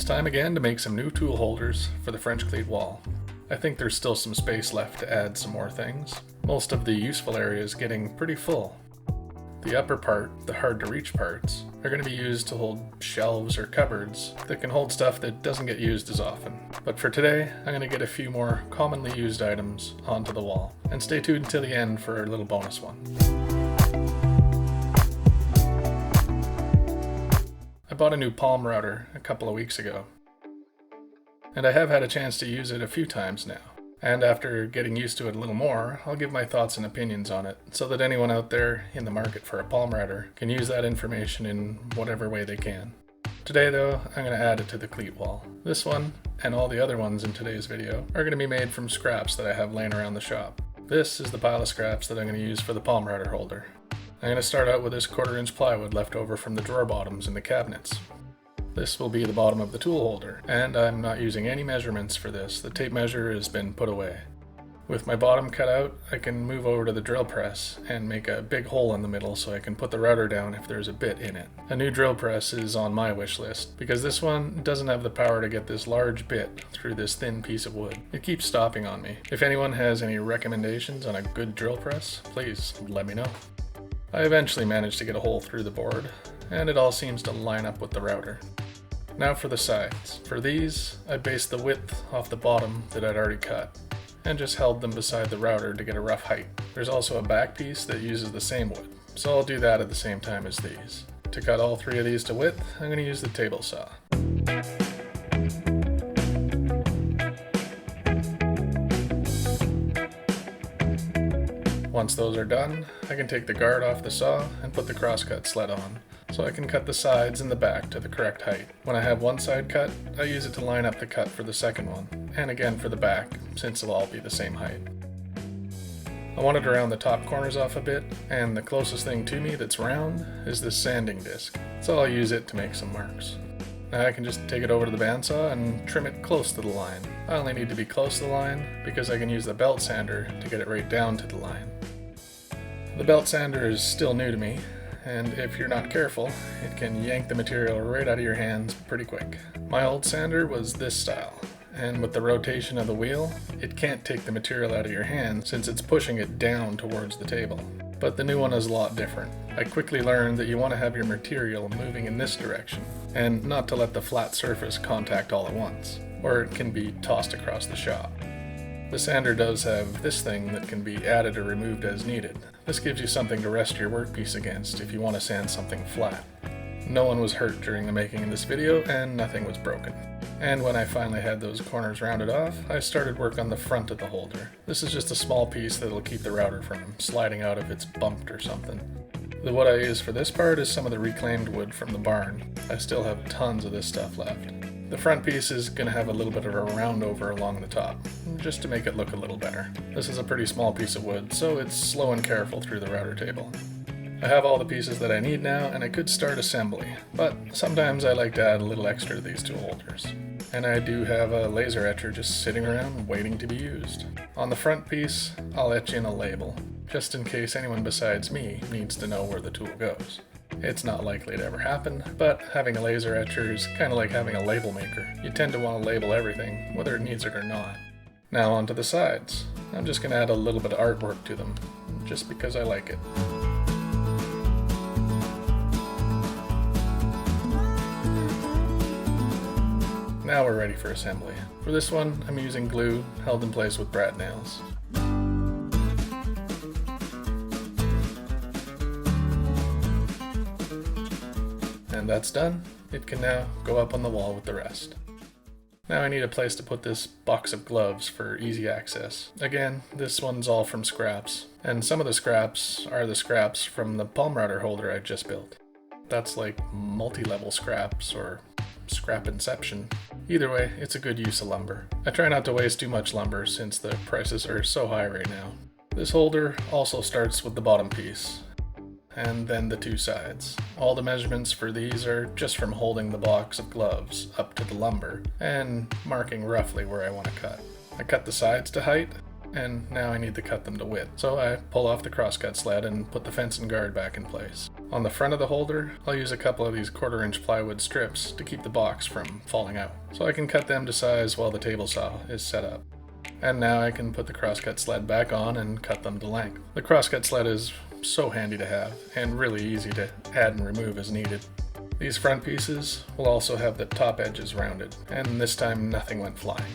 time again to make some new tool holders for the French Cleat wall. I think there's still some space left to add some more things. Most of the useful area is getting pretty full. The upper part, the hard to reach parts, are going to be used to hold shelves or cupboards that can hold stuff that doesn't get used as often. But for today, I'm going to get a few more commonly used items onto the wall. And stay tuned until the end for a little bonus one. I bought a new palm router a couple of weeks ago, and I have had a chance to use it a few times now. And after getting used to it a little more, I'll give my thoughts and opinions on it, so that anyone out there in the market for a palm router can use that information in whatever way they can. Today though, I'm going to add it to the cleat wall. This one, and all the other ones in today's video, are going to be made from scraps that I have laying around the shop. This is the pile of scraps that I'm going to use for the palm router holder. I'm going to start out with this 1/4 inch plywood left over from the drawer bottoms in the cabinets. This will be the bottom of the tool holder, and I'm not using any measurements for this. The tape measure has been put away. With my bottom cut out, I can move over to the drill press and make a big hole in the middle so I can put the router down if there's a bit in it. A new drill press is on my wish list, because this one doesn't have the power to get this large bit through this thin piece of wood. It keeps stopping on me. If anyone has any recommendations on a good drill press, please let me know. I eventually managed to get a hole through the board, and it all seems to line up with the router. Now for the sides. For these, I based the width off the bottom that I'd already cut, and just held them beside the router to get a rough height. There's also a back piece that uses the same wood, so I'll do that at the same time as these. To cut all 3 of these to width, I'm going to use the table saw. Once those are done, I can take the guard off the saw and put the crosscut sled on, so I can cut the sides and the back to the correct height. When I have one side cut, I use it to line up the cut for the second one, and again for the back, since they'll all be the same height. I wanted to round the top corners off a bit, and the closest thing to me that's round is this sanding disc, so I'll use it to make some marks. Now I can just take it over to the bandsaw and trim it close to the line. I only need to be close to the line because I can use the belt sander to get it right down to the line. The belt sander is still new to me, and if you're not careful, it can yank the material right out of your hands pretty quick. My old sander was this style, and with the rotation of the wheel, it can't take the material out of your hand since it's pushing it down towards the table. But the new one is a lot different. I quickly learned that you want to have your material moving in this direction, and not to let the flat surface contact all at once, or it can be tossed across the shop. The sander does have this thing that can be added or removed as needed. This gives you something to rest your workpiece against if you want to sand something flat. No one was hurt during the making of this video, and nothing was broken. And when I finally had those corners rounded off, I started work on the front of the holder. This is just a small piece that'll keep the router from sliding out if it's bumped or something. The wood I use for this part is some of the reclaimed wood from the barn. I still have tons of this stuff left. The front piece is going to have a little bit of a round over along the top, just to make it look a little better. This is a pretty small piece of wood, so it's slow and careful through the router table. I have all the pieces that I need now, and I could start assembly, but sometimes I like to add a little extra to these tool holders. And I do have a laser etcher just sitting around waiting to be used. On the front piece, I'll etch in a label, just in case anyone besides me needs to know where the tool goes. It's not likely to ever happen, but having a laser etcher is kind of like having a label maker. You tend to want to label everything, whether it needs it or not. Now onto the sides. I'm just going to add a little bit of artwork to them, just because I like it. Now we're ready for assembly. For this one, I'm using glue held in place with brad nails. And that's done. It can now go up on the wall with the rest. Now I need a place to put this box of gloves for easy access. Again, this one's all from scraps, and some of the scraps are the scraps from the palm router holder I just built. That's like multi-level scraps or scrap inception. Either way, it's a good use of lumber. I try not to waste too much lumber since the prices are so high right now. This holder also starts with the bottom piece, and then the 2 sides. All the measurements for these are just from holding the box of gloves up to the lumber and marking roughly where I want to cut. I cut the sides to height, and now I need to cut them to width. So I pull off the crosscut sled and put the fence and guard back in place. On the front of the holder, I'll use a couple of these 1/4-inch plywood strips to keep the box from falling out, so I can cut them to size while the table saw is set up. And now I can put the crosscut sled back on and cut them to length. The crosscut sled is so handy to have, and really easy to add and remove as needed. These front pieces will also have the top edges rounded, and this time nothing went flying.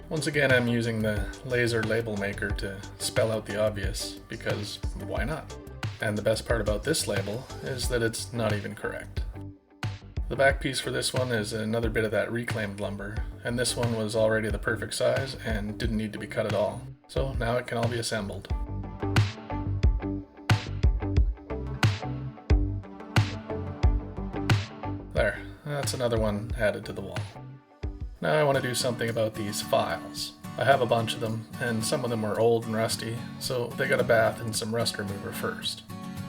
Once again, I'm using the laser label maker to spell out the obvious, because why not? And the best part about this label is that it's not even correct. The back piece for this one is another bit of that reclaimed lumber, and this one was already the perfect size and didn't need to be cut at all. So now it can all be assembled. There, that's another one added to the wall. Now I want to do something about these files. I have a bunch of them, and some of them are old and rusty, so they got a bath and some rust remover first.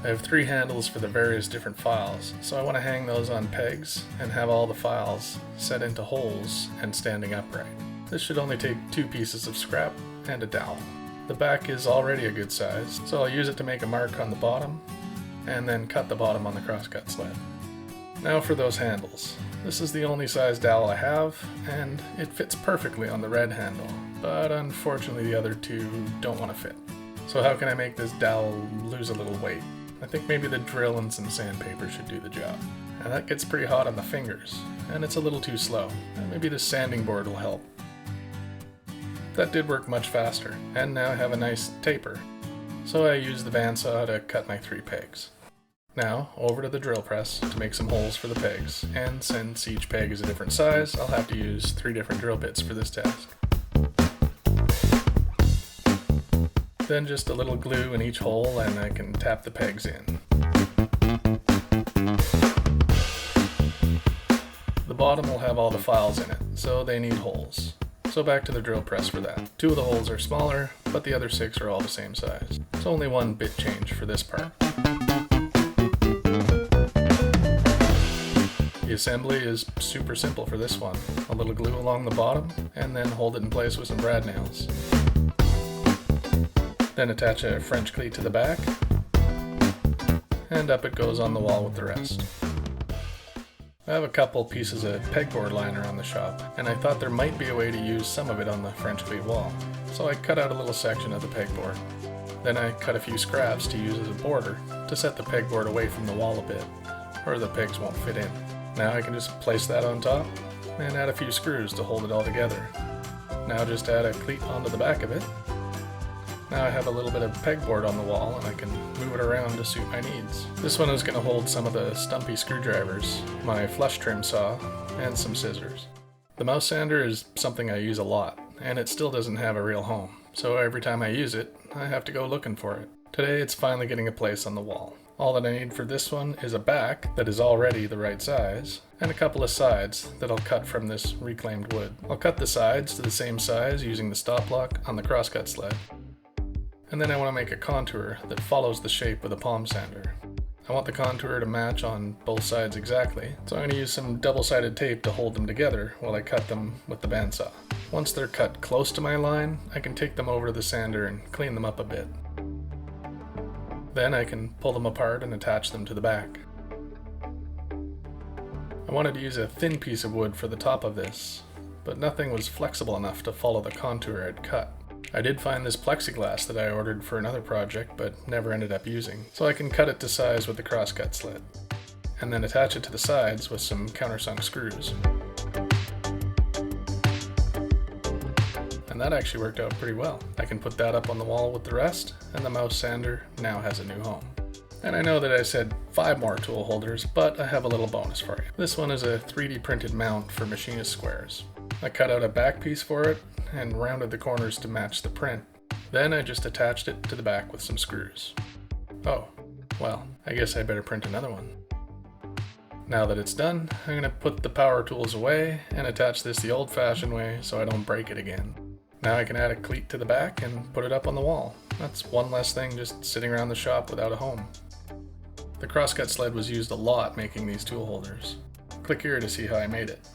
I have 3 handles for the various different files, so I want to hang those on pegs and have all the files set into holes and standing upright. This should only take 2 pieces of scrap and a dowel. The back is already a good size, so I'll use it to make a mark on the bottom and then cut the bottom on the crosscut sled. Now for those handles. This is the only size dowel I have, and it fits perfectly on the red handle, but unfortunately the other 2 don't want to fit. So how can I make this dowel lose a little weight? I think maybe the drill and some sandpaper should do the job. Now that gets pretty hot on the fingers, and it's a little too slow, and maybe the sanding board will help. That did work much faster, and now I have a nice taper. So I use the bandsaw to cut my 3 pegs. Now, over to the drill press to make some holes for the pegs, and since each peg is a different size, I'll have to use 3 different drill bits for this task. Then just a little glue in each hole and I can tap the pegs in. The bottom will have all the files in it, so they need holes. So back to the drill press for that. 2 of the holes are smaller, but the other 6 are all the same size. It's only 1 bit change for this part. The assembly is super simple for this one. A little glue along the bottom, and then hold it in place with some brad nails. Then attach a French cleat to the back, and up it goes on the wall with the rest. I have a couple pieces of pegboard liner on the shop, and I thought there might be a way to use some of it on the French cleat wall. So I cut out a little section of the pegboard. Then I cut a few scraps to use as a border to set the pegboard away from the wall a bit, or the pegs won't fit in. Now I can just place that on top and add a few screws to hold it all together. Now just add a cleat onto the back of it. Now I have a little bit of pegboard on the wall and I can move it around to suit my needs. This one is going to hold some of the stumpy screwdrivers, my flush trim saw, and some scissors. The mouse sander is something I use a lot, and it still doesn't have a real home, so every time I use it, I have to go looking for it. Today it's finally getting a place on the wall. All that I need for this one is a back that is already the right size, and a couple of sides that I'll cut from this reclaimed wood. I'll cut the sides to the same size using the stop block on the crosscut sled. And then I want to make a contour that follows the shape of the palm sander. I want the contour to match on both sides exactly, so I'm going to use some double-sided tape to hold them together while I cut them with the bandsaw. Once they're cut close to my line, I can take them over to the sander and clean them up a bit. Then I can pull them apart and attach them to the back. I wanted to use a thin piece of wood for the top of this, but nothing was flexible enough to follow the contour I'd cut. I did find this plexiglass that I ordered for another project but never ended up using, so I can cut it to size with the crosscut sled, and then attach it to the sides with some countersunk screws. And that actually worked out pretty well. I can put that up on the wall with the rest, and the mouse sander now has a new home. And I know that I said 5 more tool holders, but I have a little bonus for you. This one is a 3D printed mount for Machinist squares. I cut out a back piece for it and rounded the corners to match the print. Then I just attached it to the back with some screws. Oh, well, I guess I better print another one. Now that it's done, I'm going to put the power tools away and attach this the old-fashioned way so I don't break it again. Now I can add a cleat to the back and put it up on the wall. That's one less thing just sitting around the shop without a home. The crosscut sled was used a lot making these tool holders. Click here to see how I made it.